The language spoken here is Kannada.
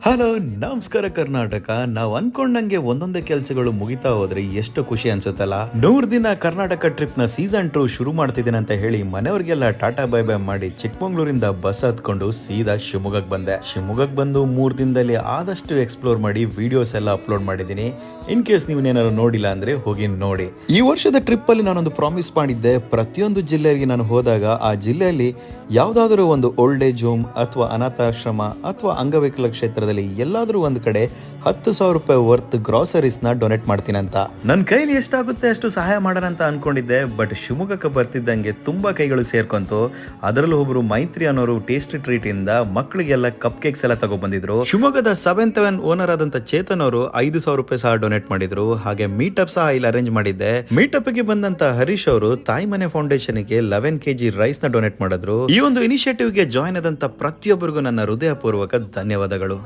ಹಲೋ, ನಮಸ್ಕಾರ ಕರ್ನಾಟಕ. ನಾವು ಅನ್ಕೊಂಡಂಗೆ ಒಂದೊಂದೇ ಕೆಲಸಗಳು ಮುಗಿತಾ ಹೋದ್ರೆ ಎಷ್ಟು ಖುಷಿ ಅನ್ಸುತ್ತಲ್ಲ. 100 ದಿನ ಕರ್ನಾಟಕ ಟ್ರಿಪ್ ನ ಸೀಸನ್ 2 ಶುರು ಮಾಡ್ತಿದ್ದೇನೆ ಅಂತ ಹೇಳಿ ಮನೆಯವರಿಗೆಲ್ಲ ಟಾಟಾ ಬೈ ಬೈ ಮಾಡಿ ಚಿಕ್ಕಮಂಗ್ಳೂರಿಂದ ಬಸ್ ಹತ್ಕೊಂಡು ಸೀದಾ ಶಿವಮೊಗ್ಗಕ್ಕೆ ಬಂದೆ. ಶಿವಮೊಗ್ಗಕ್ಕೆ ಬಂದು 3 ದಿನದಲ್ಲಿ ಆದಷ್ಟು ಎಕ್ಸ್ಪ್ಲೋರ್ ಮಾಡಿ ವಿಡಿಯೋಸ್ ಎಲ್ಲ ಅಪ್ಲೋಡ್ ಮಾಡಿದ್ದೀನಿ. ಇನ್ ಕೇಸ್ ನೀವು ಏನಾದ್ರು ನೋಡಿಲ್ಲ ಅಂದ್ರೆ ಹೋಗಿ ನೋಡಿ. ಈ ವರ್ಷದ ಟ್ರಿಪ್ ಅಲ್ಲಿ ನಾನೊಂದು ಪ್ರಾಮಿಸ್ ಮಾಡಿದ್ದೆ, ಪ್ರತಿಯೊಂದು ಜಿಲ್ಲೆಗೆ ನಾನು ಹೋದಾಗ ಆ ಜಿಲ್ಲೆಯಲ್ಲಿ ಯಾವ್ದಾದ್ರು ಒಂದು ಓಲ್ಡ್ ಏಜ್ ಹೋಮ್ ಅಥವಾ ಅನಾಥಾಶ್ರಮ ಅಥವಾ ಅಂಗವಿಕಲ ಕ್ಷೇತ್ರದಲ್ಲಿ ಎಲ್ಲಾದ್ರೂ ಒಂದು ಕಡೆ 10,000 ರೂಪಾಯಿ ವರ್ತ್ ಗ್ರಾಸರೀಸ್ ನ ಡೊನೇಟ್ ಮಾಡ್ತೀನಿ ಅಂತ. ನನ್ನ ಕೈಲಿ ಎಷ್ಟಾಗುತ್ತೆ ಅಷ್ಟು ಸಹಾಯ ಮಾಡೋಣ ಅಂತ ಅನ್ಕೊಂಡಿದ್ದೆ. ಬಟ್ ಶಿವಮೊಗ್ಗಕ್ಕೆ ಬರ್ತಿದ್ದಂಗೆ ತುಂಬಾ ಕೈಗಳು ಸೇರ್ಕೊಂತು. ಅದರಲ್ಲೂ ಒಬ್ರು ಮೈತ್ರಿ ಅನ್ನೋರು ಟೇಸ್ಟಿ ಟ್ರೀಟ್ ಇಂದ ಮಕ್ಕಳಿಗೆಲ್ಲ ಕಪ್ ಕೇಕ್ಸ್ ಎಲ್ಲ ತಗೊಬಂದಿದ್ರು. ಶಿವಮೊಗ್ಗದ 7th ಓನರ್ ಆದಂತ ಚೇತನ್ ಅವರು 5,000 ರೂಪಾಯಿ ಸಹ ಡೊನೇಟ್ ಮಾಡಿದ್ರು. ಹಾಗೆ ಮೀಟಪ್ ಸಹ ಇಲ್ಲಿ ಅರೇಂಜ್ ಮಾಡಿದ್ದೆ. ಮೀಟಪ್ ಗೆ ಬಂದಂತ ಹರೀಶ್ ಅವರು ತಾಯಿ ಮನೆ ಫೌಂಡೇಶನ್ ಗೆ 11 kg ರೈಸ್ ನ ಡೊನೇಟ್ ಮಾಡಿದ್ರು. ಈ ಒಂದು ಇನಿಷಿಯೇಟಿವ್ ಗೆ ಜಾಯ್ನ್ ಆದಂತ ಪ್ರತಿಯೊಬ್ಬರಿಗೂ ನನ್ನ ಹೃದಯಪೂರ್ವಕ ಧನ್ಯವಾದಗಳು.